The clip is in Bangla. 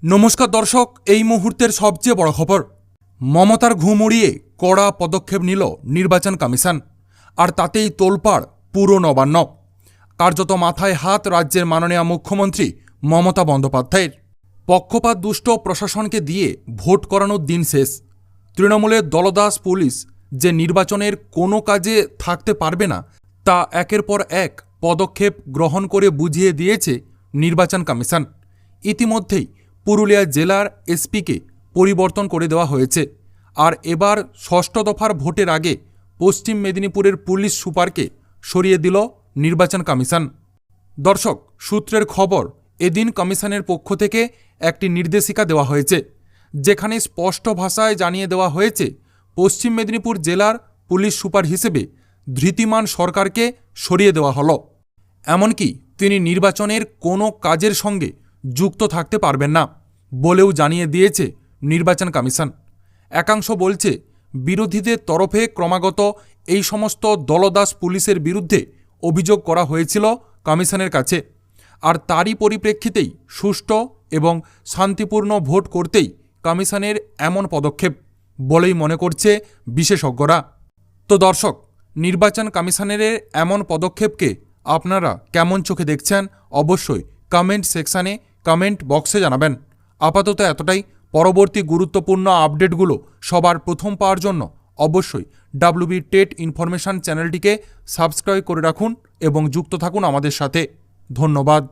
নমস্কার দর্শক, এই মুহূর্তের সবচেয়ে বড় খবর, মমতার ঘুম উড়িয়ে কড়া পদক্ষেপ নিল নির্বাচন কমিশন। আর তাতেই তোলপাড় পুরো নবান্ন। কার্যত মাথায় হাত রাজ্যের মাননীয় মুখ্যমন্ত্রী মমতা বন্দ্যোপাধ্যায়ের। পক্ষপাত দুষ্ট প্রশাসনকে দিয়ে ভোট করানোর দিন শেষ। তৃণমূলের দলদাস পুলিশ যে নির্বাচনের কোনো কাজে থাকতে পারবে না, তা একের পর এক পদক্ষেপ গ্রহণ করে বুঝিয়ে দিয়েছে নির্বাচন কমিশন। ইতিমধ্যেই পুরুলিয়া জেলার এসপিকে পরিবর্তন করে দেওয়া হয়েছে। আর এবার ষষ্ঠ দফার ভোটের আগে পশ্চিম মেদিনীপুরের পুলিশ সুপারকে সরিয়ে দিল নির্বাচন কমিশন। দর্শক, সূত্রের খবর, এদিন কমিশনের পক্ষ থেকে একটি নির্দেশিকা দেওয়া হয়েছে, যেখানে স্পষ্ট ভাষায় জানিয়ে দেওয়া হয়েছে পশ্চিম মেদিনীপুর জেলার পুলিশ সুপার হিসেবে ধৃতিমান সরকারকে সরিয়ে দেওয়া হলো। এমনকি তিনি নির্বাচনের কোনো কাজের সঙ্গে যুক্ত থাকতে পারবেন না বলেও জানিয়ে দিয়েছে নির্বাচন কমিশন। একাংশ বলছে, বিরোধীদের তরফে ক্রমাগত এই সমস্ত দলদাস পুলিশের বিরুদ্ধে অভিযোগ করা হয়েছিল কমিশনের কাছে। আর তারই পরিপ্রেক্ষিতেই সুষ্ঠু এবং শান্তিপূর্ণ ভোট করতেই কমিশনের এমন পদক্ষেপ বলেই মনে করছে বিশেষজ্ঞরা। তো দর্শক, নির্বাচন কমিশনের এমন পদক্ষেপকে আপনারা কেমন চোখে দেখছেন অবশ্যই কমেন্ট সেকশানে কমেন্ট বক্সে জানাবেন। আপাতত এতটাই। পরবর্তী গুরুত্বপূর্ণ আপডেটগুলো সবার প্রথম পাওয়ার জন্য অবশ্যই ডাব্লিউবি টেট ইনফরমেশন চ্যানেলটিকে সাবস্ক্রাইব করে রাখুন এবং যুক্ত থাকুন আমাদের সাথে। ধন্যবাদ।